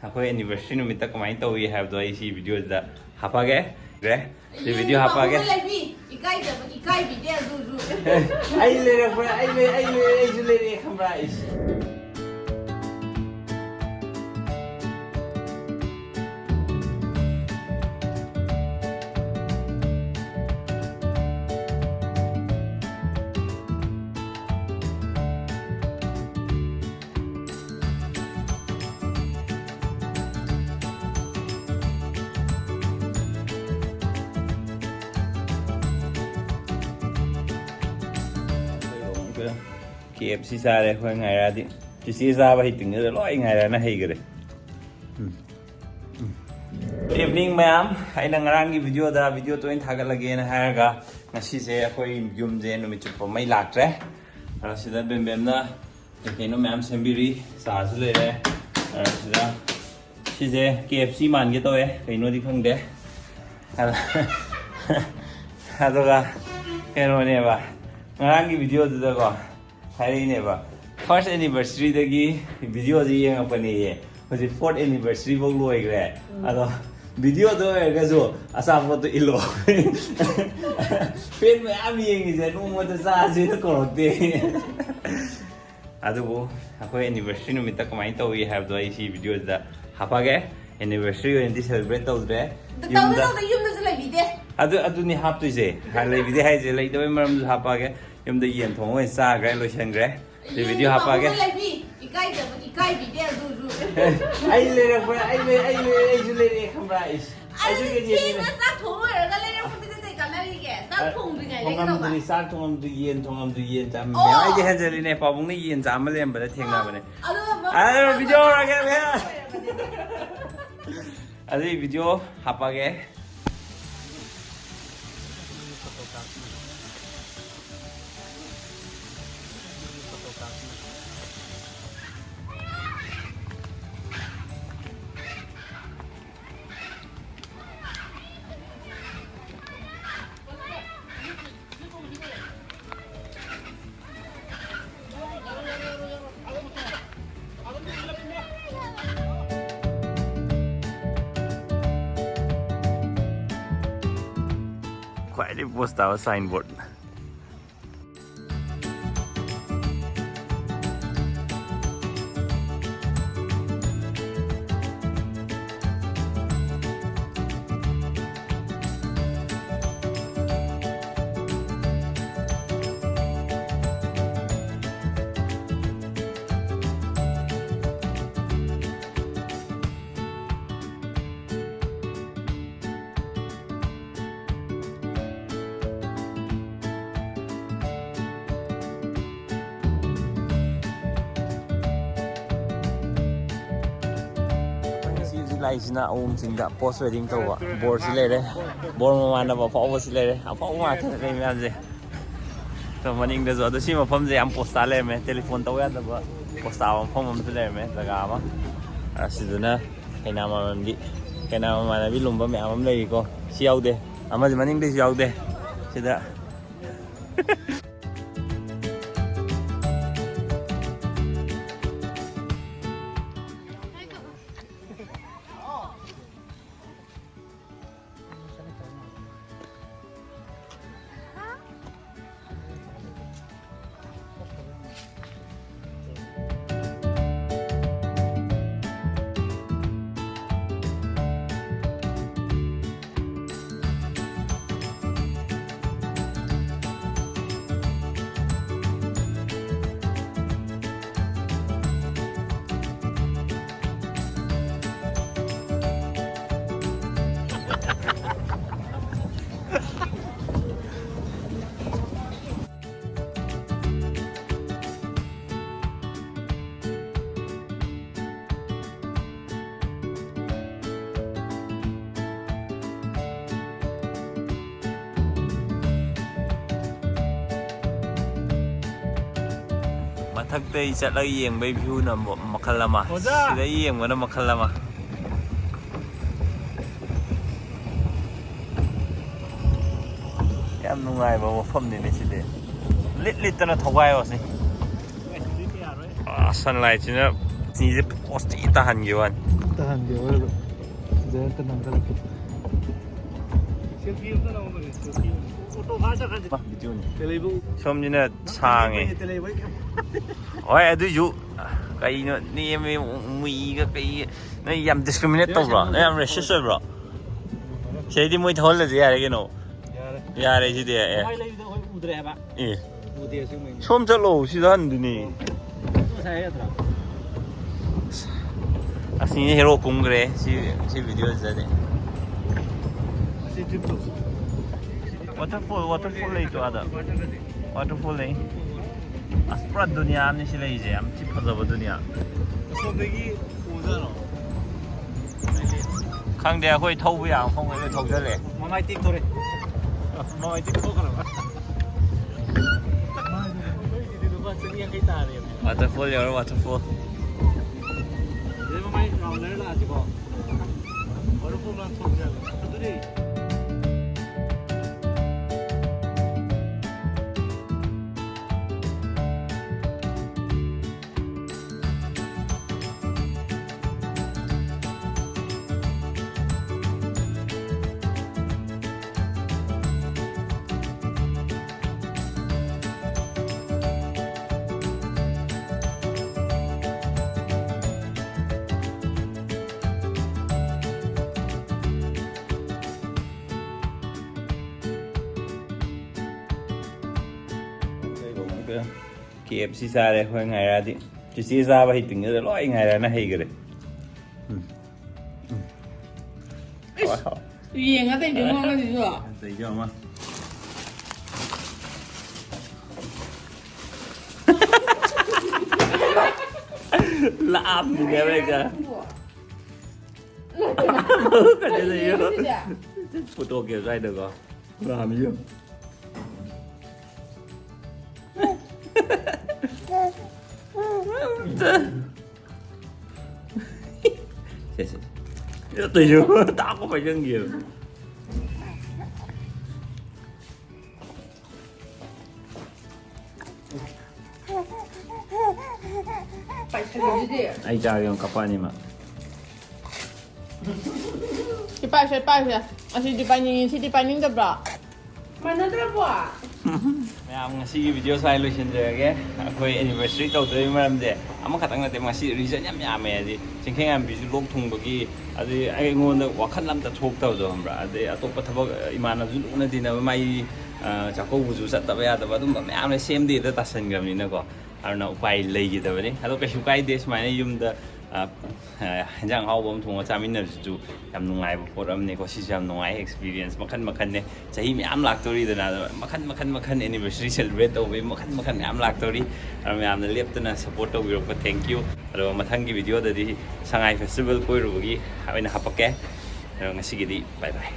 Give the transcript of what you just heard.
ꯑꯩꯈꯣꯏ ꯑꯦꯅꯤꯚꯔꯁꯔꯤ ꯅꯨꯃꯤꯠꯇ ꯀꯃꯥꯏꯅ ꯇꯧꯏ ꯍꯥꯏꯕꯗꯣ ꯑꯩ ꯁꯤ ꯚꯤꯗꯤꯑꯣꯁꯤꯗ ꯍꯥꯞꯄꯒꯦ ꯁꯤ ꯚꯤꯗꯤꯑꯣ ꯍꯥꯞꯄꯒꯦ ꯏꯀꯥꯏꯕꯤꯗꯦ ꯑꯗꯨꯁꯨ ꯑꯩ ꯂꯩꯔꯛꯄ ꯑꯩꯁꯨ ꯂꯩꯔꯛꯑꯦ ꯈꯪꯕ꯭ꯔꯥ ꯑꯩꯁ KFC ꯆꯥꯔꯦ ꯑꯩꯈꯣꯏ ꯉꯥꯏꯔꯗꯤ ꯆꯤꯆꯦ ꯆꯥꯕ ꯍꯩꯇ꯭ꯔꯤꯉꯩꯗ ꯂꯣꯏ ꯉꯥꯏꯔꯅ ꯍꯩꯈꯔꯦ ꯏꯚꯅꯤꯡ ꯃꯌꯥꯝ ꯑꯩꯅ ꯉꯔꯥꯡꯒꯤ ꯚꯤꯗꯤꯑꯣ ꯇꯣꯏꯅ ꯊꯥꯒꯠꯂꯒꯦꯅ ꯍꯥꯏꯔꯒ ꯉꯁꯤꯁꯦ ꯑꯩꯈꯣꯏ ꯌꯨꯝꯁꯦ ꯅꯨꯃꯤꯠ ꯆꯨꯞꯄ ꯃꯩ ꯂꯥꯛꯇ꯭ꯔꯦ ꯁꯤꯗ ꯕꯦꯝꯕꯦꯝꯅ ꯀꯩꯅꯣ ꯃꯌꯥꯝ ꯁꯦꯝꯕꯤꯔꯤ ꯆꯥꯁꯨ ꯂꯩꯔꯦ ꯁꯤꯗ ꯁꯤꯁꯦ KFC ꯃꯥꯟꯒꯦ ꯇꯧꯋꯦ ꯀꯩꯅꯣꯗꯤ ꯈꯪꯗꯦ ꯑꯗꯨꯒ ꯀꯩꯅꯣꯅꯦꯕ ꯉꯔꯥꯡꯒꯤ ꯚꯤꯗꯤꯑꯣꯗꯨꯗꯀꯣ ꯍꯥꯏꯔꯛꯏꯅꯦꯕ ꯐꯥꯔꯁ ꯑꯦꯅꯤꯚꯔꯁꯔꯤꯗꯒꯤ ꯚꯤꯗꯤꯑꯣꯁꯦ ꯌꯦꯡꯉꯛꯄꯅꯦꯌꯦ ꯍꯧꯖꯤꯛ ꯐꯣꯔꯠ ꯑꯦꯅꯤꯚꯔꯁꯔꯤ ꯐꯥꯎ ꯂꯣꯏꯈ꯭ꯔꯦ ꯑꯗꯣ ꯚꯤꯗꯤꯑꯣꯗ ꯑꯣꯏꯔꯒꯁꯨ ꯑꯆꯥꯄꯣꯠꯇꯣ ꯏꯜꯂꯣ ꯐꯦꯟ ꯃꯌꯥꯝ ꯌꯦꯡꯉꯤꯁꯦ ꯅꯣꯡꯃꯗ ꯆꯥꯁꯦꯅ ꯀꯧꯔꯛꯇꯦ ꯑꯗꯨꯕꯨ ꯑꯩꯈꯣꯏ ꯑꯦꯅꯤꯚꯔꯁꯔꯤ ꯅꯨꯃꯤꯠꯇ ꯀꯃꯥꯏꯅ ꯇꯧꯏ ꯍꯥꯏꯕꯗꯣ ꯑꯩ ꯁꯤ ꯚꯤꯗꯤꯑꯣꯁꯤꯗ ꯍꯥꯞꯄꯒꯦ ꯑꯦꯅꯤꯚꯔꯁꯔꯤ ꯑꯣꯏꯅꯗꯤ ꯁꯦꯂꯦꯕ꯭ꯔꯦꯠ ꯇꯧꯗ꯭ꯔꯦ ꯌꯨꯝꯗꯁꯨ ꯂꯩꯕꯤꯗꯦ ꯑꯗꯨꯅꯤ ꯍꯥꯞꯇꯣꯏꯁꯦ ꯂꯩꯕꯤꯗꯦ ꯍꯥꯏꯁꯦ ꯂꯩꯇꯕꯩ ꯃꯔꯝꯁꯨ ꯍꯥꯞꯄꯒꯦ ꯌꯨꯝꯗ ꯌꯦꯟ ꯊꯣꯡꯉ ꯑꯣꯏꯅ ꯆꯥꯈ꯭ꯔꯦ ꯂꯣꯏꯁꯟꯈ꯭ꯔꯦ ꯁꯤ ꯚꯤꯗꯤꯑꯣ ꯍꯥꯞꯄꯒꯦ ꯏꯀꯥꯏꯕꯤꯗꯦ ꯑꯗꯨꯁꯨ ꯑꯩ ꯂꯩꯔꯛꯄ ꯑꯩꯁꯨ ꯂꯩꯔꯛꯑꯦ ꯈꯪꯕ꯭ꯔꯥ ꯑꯩꯁ ꯆꯥꯛ ꯊꯣꯡꯂꯣꯏꯔꯒ ꯂꯩꯔꯛꯄꯗꯨꯗꯤ ꯀꯩ ꯀꯥꯟꯅꯔꯤꯒꯦ ꯆꯥꯛ ꯊꯣꯡꯗ꯭ꯔꯤꯉꯩ ꯂꯩꯒꯗꯧꯕ ꯆꯥꯛ ꯊꯣꯡꯉꯝꯗ꯭ꯔꯤ ꯌꯦꯟ ꯊꯣꯡꯉꯝꯗ꯭ꯔꯤ ꯌꯦꯟ ꯆꯥꯃꯦ ꯑꯩꯗꯤ ꯍꯦꯟꯖꯜꯂꯤꯅꯦ ꯄꯥꯕꯨꯡꯅ ꯌꯦꯟ ꯆꯥꯃ ꯂꯩꯔꯝꯕꯗ ꯊꯦꯡꯅꯕꯅꯦ ꯚꯤꯗꯤꯑꯣ ꯍꯧꯔꯒꯦ ꯑꯗꯨꯒꯤ ꯚꯤꯗꯤꯑꯣ ꯍꯥꯞꯄꯒꯦ ꯈ꯭ꯋꯥꯏꯗꯒꯤ ꯄꯣꯁ ꯇꯥꯕ ꯁꯥꯏꯟꯕꯣꯔꯗ ꯂꯥꯛꯏꯁꯤꯅ ꯑꯋꯣꯡꯆꯤꯡꯗ ꯄꯣꯁ ꯋꯦꯗꯤꯡ ꯇꯧꯕ ꯕꯣꯔꯁꯤ ꯂꯩꯔꯦ ꯕꯣꯔ ꯃꯃꯥꯟꯅꯕ ꯑꯐꯥꯎꯕꯁꯤ ꯂꯩꯔꯦ ꯑꯐꯥꯎꯕ ꯉꯥꯛꯇ ꯂꯩ ꯃꯌꯥꯝꯁꯦ ꯃꯅꯤꯡꯗꯁꯨ ꯑꯗꯣ ꯁꯤ ꯃꯐꯝꯁꯦ ꯌꯥꯝ ꯄꯣꯁꯇꯥ ꯂꯩꯔꯝꯃꯦ ꯇꯦꯂꯤꯐꯣꯟ ꯇꯧ ꯌꯥꯗꯕ ꯄꯣꯁꯇꯥꯕ ꯃꯐꯝ ꯑꯃꯁꯨ ꯂꯩꯔꯝꯃꯦ ꯖꯒꯥ ꯑꯃ ꯑꯁꯤꯗꯅ ꯀꯩꯅꯥ ꯃꯃꯥꯟꯅꯕꯤ ꯂꯨꯝꯕ ꯃꯌꯥꯝ ꯑꯃ ꯂꯩꯔꯤꯀꯣ ꯁꯤ ꯌꯥꯎꯗꯦ ꯑꯃꯗꯤ ꯃꯅꯤꯡꯗꯁꯨ ꯌꯥꯎꯗꯦ ꯁꯤꯗ ꯃꯊꯛꯇ ꯆꯠꯂꯒ ꯌꯦꯡꯕꯩ ꯚ꯭ꯌꯨꯅ ꯃꯈꯜ ꯑꯃ ꯁꯤꯗ ꯌꯦꯡꯕꯅ ꯃꯈꯜ ꯑꯃ ꯌꯥꯝ ꯅꯨꯡꯉꯥꯏꯕ ꯃꯐꯝꯅꯤꯅꯦ ꯁꯤꯗꯤ ꯂꯤꯠꯇꯅ ꯊꯧꯒꯥꯏꯌꯣꯁꯤ ꯁꯟꯂꯥꯏꯠꯁꯤꯅ ꯁꯤꯁꯦ ꯄꯣꯁꯇꯤ ꯇꯥꯍꯟꯈꯤꯕ ꯋꯥꯅꯤ ꯇꯍꯟꯒꯦ ꯑꯣꯏꯔꯒ ꯐꯖꯅ ꯑꯝꯇ ꯅꯝꯈꯠꯂꯛꯀꯦ ꯁꯦꯜꯐꯤ ꯑꯝꯇ ꯂꯧꯔꯝꯕꯅꯦ ꯁꯦꯜꯐꯤ ꯑꯣꯇꯣ ꯐꯥ ꯆꯠꯈ꯭ꯔꯗꯤ ꯚꯤꯗꯤꯑꯣꯅꯤ ꯇꯦꯂꯤꯕꯨ ꯁꯣꯝꯁꯤꯅ ꯁꯥꯡꯉꯦ ꯍꯣꯏ ꯑꯗꯨꯏꯁꯨ ꯀꯩꯅꯣ ꯅꯦꯝꯃꯦ ꯃꯨꯏꯒ ꯀꯩ ꯅꯣꯏ ꯌꯥꯝ ꯗꯤꯁꯀ꯭ꯔꯤꯃꯤꯅꯦꯠ ꯇꯧꯕ꯭ꯔꯣ ꯅꯣꯏ ꯌꯥꯝ ꯔꯦꯁꯤꯁ ꯑꯣꯏꯕ꯭ꯔꯣ ꯁꯤꯗꯩꯗꯤ ꯃꯣꯏ ꯊꯧꯍꯜꯂꯁꯨ ꯌꯥꯔꯦ ꯀꯩꯅꯣ ꯌꯥꯔꯦ ꯁꯤꯗꯤ ꯑꯦ ꯑꯦ ꯁꯣꯝ ꯆꯠꯂꯣ ꯁꯤꯗ ꯍꯟꯗꯨꯅꯤ ꯑꯁꯤꯅ ꯍꯦꯔꯣ ꯀꯨꯝꯈ꯭ꯔꯦ ꯁꯤ ꯚꯤꯗꯤꯑꯣꯁꯤꯗꯗꯤ waterfall ꯂꯩꯇ꯭ꯔꯣ ꯑꯗ waterfall ꯂꯩ ꯑꯁ ꯄꯨꯔꯥ ꯗꯨꯅꯤꯌꯥ ꯑꯃꯅꯤ ꯁꯤ ꯂꯩꯔꯤꯁꯦ ꯌꯥꯝ ꯊꯤ ꯐꯖꯕ ꯗꯨꯅꯤꯌꯥ ꯑꯁꯣꯝꯗꯒꯤ ꯎꯖꯥꯔꯣ ꯈꯪꯗꯦ ꯑꯩꯈꯣꯏ ꯊꯧꯕ ꯌꯥꯕ ꯃꯐꯝ ꯂꯣꯏ ꯊꯧꯖꯜꯂꯦ ꯃꯃꯥꯏ ꯇꯦꯛꯊꯣꯔꯦ ꯃꯃꯥꯏ ꯇꯦꯛꯊꯣꯛꯈ꯭ꯔꯕ ꯂꯨꯄꯥ 150 ꯇꯥꯔꯦꯕ waterfall ꯌꯥꯎꯔ waterfall ꯃꯃꯥꯏ ꯔꯥꯎꯟꯗꯔ ꯂꯥꯛꯑꯁꯤꯀꯣ waterfall ꯂꯥꯟ ꯊꯣꯛꯖꯦꯕ ꯑꯗꯨꯗꯤ KFC ꯆꯥꯔꯦ ꯑꯩꯈꯣꯏ ꯉꯥꯏꯔꯛꯑꯗꯤ ꯆꯤꯆꯦ ꯆꯥꯕ ꯍꯩꯇ꯭ꯔꯤꯉꯩꯗ ꯂꯣꯏ ꯉꯥꯏꯔꯅ ꯍꯩꯈꯔꯦ Yên ở đây đứng ngon cái gì rồi? Thấy chưa không? Làm gì nghe đây kìa. Cái gì vậy? Photo kiểu dây được không? Làm gì? Tự nhiên tao có phải chân nhiều. Anh chào em cặp anh mà. Đi bay xe bay kìa. À thì đi bay nhìn được rồi. Mà nó rất quá. ꯃꯌꯥꯝ ꯉꯁꯤꯒꯤ video ꯁ꯭ꯋꯥꯏ ꯂꯣꯏꯁꯤꯟꯖꯔꯒꯦ ꯑꯩꯈꯣꯏ anniversary ꯇꯧꯗꯣꯏ ꯃꯔꯝꯁꯦ ꯑꯃꯈꯛꯇꯪ ꯅꯠꯇꯦ ꯉꯁꯤ ꯔꯤꯖꯟ ꯌꯥꯝ ꯌꯥꯝꯃꯦ ꯍꯥꯏꯗꯤ ꯆꯤꯡꯈꯩꯉꯥꯟꯕꯤꯁꯨ ꯂꯣꯛ ꯊꯨꯡꯕꯒꯤ ꯑꯗꯩ ꯑꯩꯉꯣꯟꯗ ꯋꯥꯈꯜ ꯑꯝꯇ ꯊꯣꯛꯇꯕꯗꯣ ꯈꯪꯕ꯭ꯔꯥ ꯑꯗꯩ ꯑꯇꯣꯞꯄ ꯊꯕꯛ ꯏꯃꯥꯟꯅꯕꯁꯨ ꯂꯨꯅ ꯇꯤꯟꯅꯕ ꯃꯥꯒꯤ ꯆꯥꯛꯀꯧꯕꯁꯨ ꯆꯠꯇꯕ ꯌꯥꯗꯕ ꯑꯗꯨꯝꯕ ꯃꯌꯥꯝꯅ ꯁꯦꯝ ꯗꯦꯗ ꯇꯥꯁꯟꯈ꯭ꯔꯕꯅꯤꯅꯀꯣ ꯑꯗꯨꯅ ꯎꯄꯥꯏ ꯂꯩꯈꯤꯗꯕꯅꯤ ꯑꯗꯣ ꯀꯩꯁꯨ ꯀꯥꯏꯗꯦ ꯁꯨꯃꯥꯏꯅ ꯌꯨꯝꯗ ꯍꯦꯟꯖꯥꯡ ꯍꯥꯎꯕ ꯑꯃ ꯊꯣꯡꯉ ꯆꯥꯃꯤꯟꯅꯔꯁꯨ ꯌꯥꯝ ꯅꯨꯡꯉꯥꯏꯕ ꯄꯣꯠ ꯑꯃꯅꯦꯀꯣ ꯁꯤꯁꯨ ꯌꯥꯝ ꯅꯨꯡꯉꯥꯏ ꯑꯦꯛꯁꯄꯤꯔꯤꯌꯦꯟꯁ ꯃꯈꯟ ꯃꯈꯟꯅꯦ ꯆꯍꯤ ꯃꯌꯥꯝ ꯂꯥꯛꯇꯧꯔꯤꯗꯅ ꯃꯈꯟ ꯑꯦꯅꯤꯚꯔꯁꯔꯤ ꯁꯦꯂꯦꯕ꯭ꯔꯦꯠ ꯇꯧꯕꯒꯤ ꯃꯈꯟ ꯃꯌꯥꯝ ꯂꯥꯛꯇꯧꯔꯤ ꯑꯗꯨ ꯃꯌꯥꯝꯅ ꯂꯦꯞꯇꯅ ꯁꯞꯄꯣꯔꯠ ꯇꯧꯕꯤꯔꯛꯄ ꯊꯦꯡꯛ ꯌꯨ ꯑꯗꯨꯒ ꯃꯊꯪꯒꯤ ꯚꯤꯗꯤꯑꯣꯗꯗꯤ ꯁꯉꯥꯏ ꯐꯦꯁꯇꯤꯚꯦꯜ ꯀꯣꯏꯔꯨꯕꯒꯤ ꯑꯣꯏꯅ ꯍꯥꯞꯄꯛꯀꯦ ꯑꯗꯣ ꯉꯁꯤꯒꯤꯗꯤ ꯕꯥꯏ ꯕꯥꯏ